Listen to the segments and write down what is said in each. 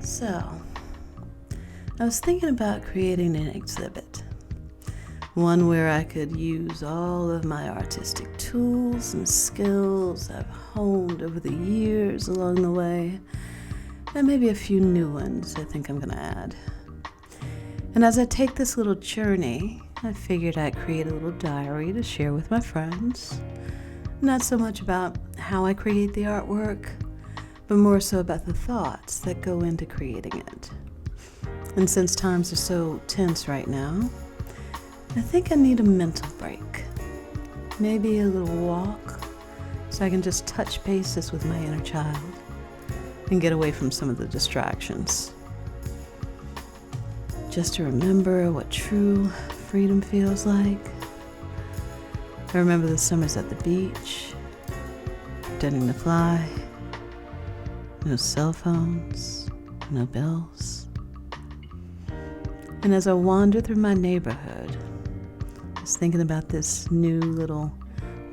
So, I was thinking about creating an exhibit. One where I could use all of my artistic tools and skills I've honed over the years along the way, and maybe a few new ones I think I'm going to add. And as I take this little journey, I figured I'd create a little diary to share with my friends. Not so much about how I create the artwork, but more so about the thoughts that go into creating it. And since times are so tense right now, I think I need a mental break. Maybe a little walk, so I can just touch bases with my inner child and get away from some of the distractions. Just to remember what true freedom feels like. I remember the summers at the beach, pretending to fly, no cell phones, no bills. And as I wandered through my neighborhood, I was thinking about this new little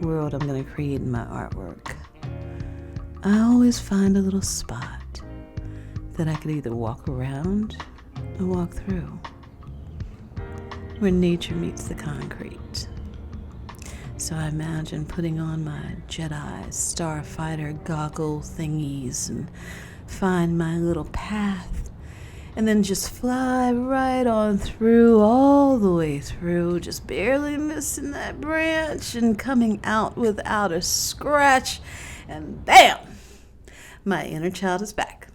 world I'm going to create in my artwork. I always find a little spot that I could either walk around or walk through, where nature meets the concrete. So I imagine putting on my Jedi starfighter goggle thingies and find my little path, and then just fly right on through, all the way through, just barely missing that branch and coming out without a scratch, and bam! My inner child is back.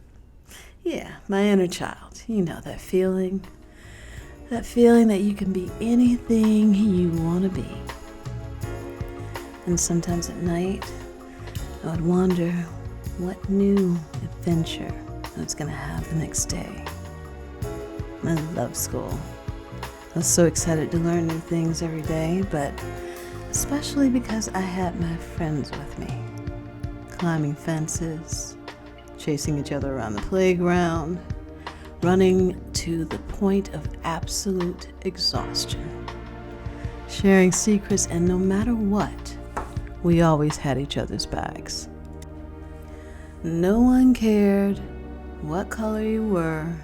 Yeah, my inner child. You know that feeling. That feeling that you can be anything you want to be. And sometimes at night, I would wonder what new adventure I was going to have the next day. I love school. I was so excited to learn new things every day, but especially because I had my friends with me. Climbing fences, chasing each other around the playground, running to the point of absolute exhaustion. Sharing secrets, and no matter what, we always had each other's backs. No one cared what color you were,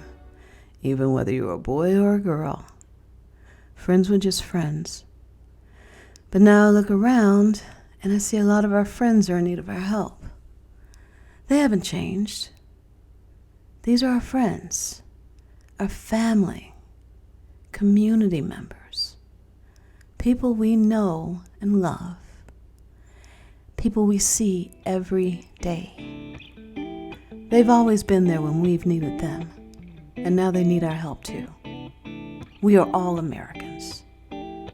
even whether you were a boy or a girl. Friends were just friends. But now I look around and I see a lot of our friends are in need of our help. They haven't changed. These are our friends, our family, community members, people we know and love. People we see every day. They've always been there when we've needed them, and now they need our help too. We are all Americans.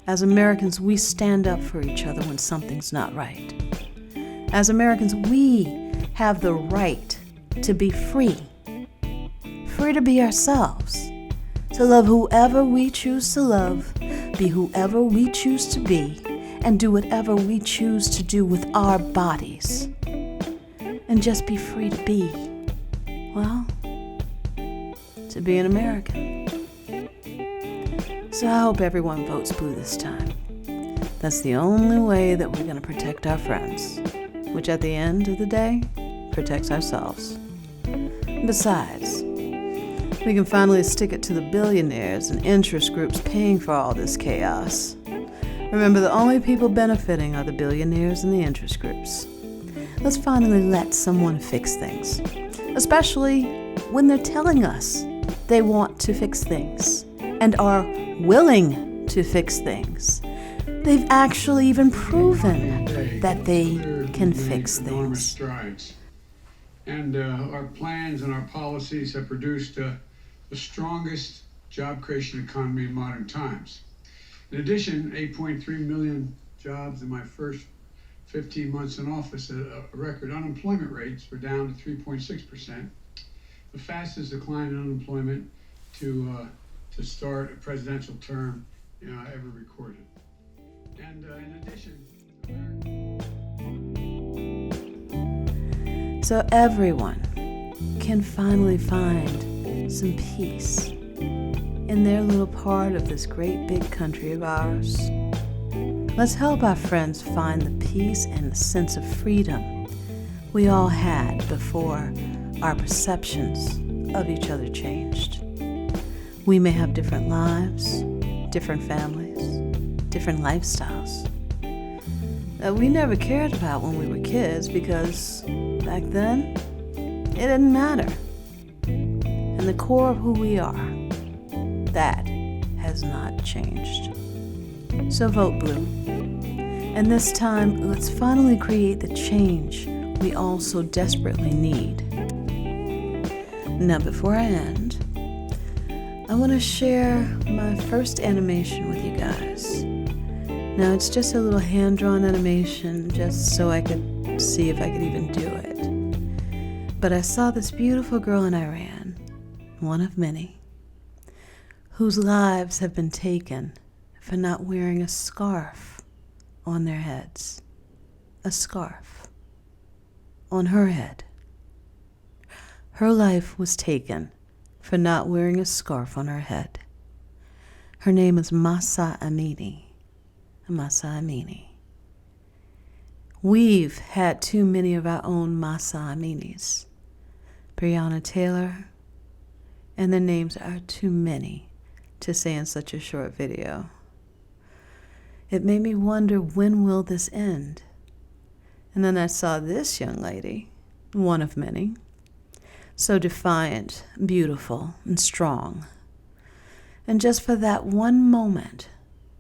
As Americans, we stand up for each other when something's not right. As Americans, we have the right to be free. Free to be ourselves, to love whoever we choose to love, be whoever we choose to be, and do whatever we choose to do with our bodies. And just be free to be, well, to be an American. So I hope everyone votes blue this time. That's the only way that we're going to protect our friends, which at the end of the day, protects ourselves. Besides, we can finally stick it to the billionaires and interest groups paying for all this chaos. Remember, the only people benefiting are the billionaires and the interest groups. Let's finally let someone fix things, especially when they're telling us they want to fix things and are willing to fix things. They've actually even proven that they can fix things. Strides. And our plans and our policies have produced the strongest job creation economy in modern times. In addition, 8.3 million jobs in my first 15 months in office, a record. Unemployment rates were down to 3.6%, the fastest decline in unemployment to start a presidential term ever recorded. And in addition, so everyone can finally find some peace in their little part of this great big country of ours. Let's help our friends find the peace and the sense of freedom we all had before our perceptions of each other changed. We may have different lives, different families, different lifestyles that we never cared about when we were kids because back then it didn't matter. And the core of who we are, that has not changed. So vote blue. And this time, let's finally create the change we all so desperately need. Now, before I end, I want to share my first animation with you guys. Now, it's just a little hand-drawn animation just so I could see if I could even do it. But I saw this beautiful girl in Iran, one of many, whose lives have been taken for not wearing a scarf on their heads. A scarf on her head. Her life was taken for not wearing a scarf on her head. Her name is Mahsa Amini. Mahsa Amini. We've had too many of our own Mahsa Aminis. Breonna Taylor, and their names are too many to say in such a short video. It made me wonder, when will this end? And then I saw this young lady, one of many, so defiant, beautiful, and strong. And just for that one moment,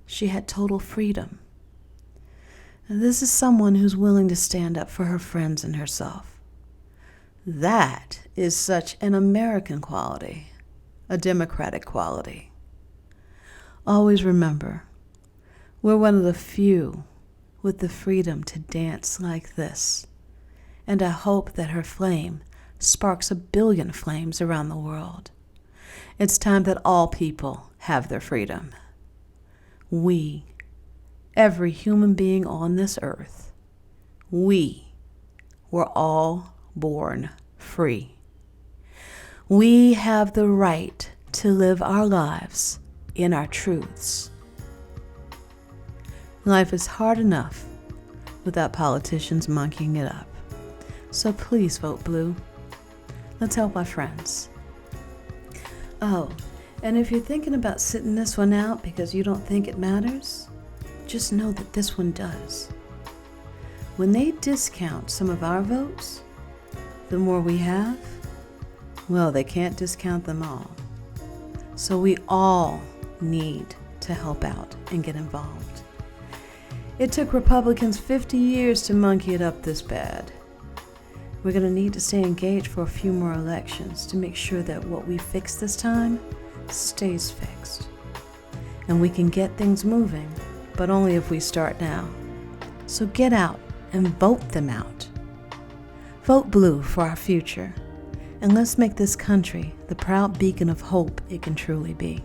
she had total freedom. And this is someone who's willing to stand up for her friends and herself. That is such an American quality, a democratic quality. Always remember, we're one of the few with the freedom to dance like this. And I hope that her flame sparks 1 billion flames around the world. It's time that all people have their freedom. We, every human being on this earth, we were all born free. We have the right to live our lives in our truths. Life is hard enough without politicians monkeying it up. So please vote blue. Let's help our friends. Oh, and if you're thinking about sitting this one out because you don't think it matters, just know that this one does. When they discount some of our votes, the more we have, well, they can't discount them all. So we all need to help out and get involved. It took Republicans 50 years to monkey it up this bad. We're going to need to stay engaged for a few more elections to make sure that what we fix this time stays fixed. And we can get things moving, but only if we start now. So get out and vote them out. Vote blue for our future, and let's make this country the proud beacon of hope it can truly be.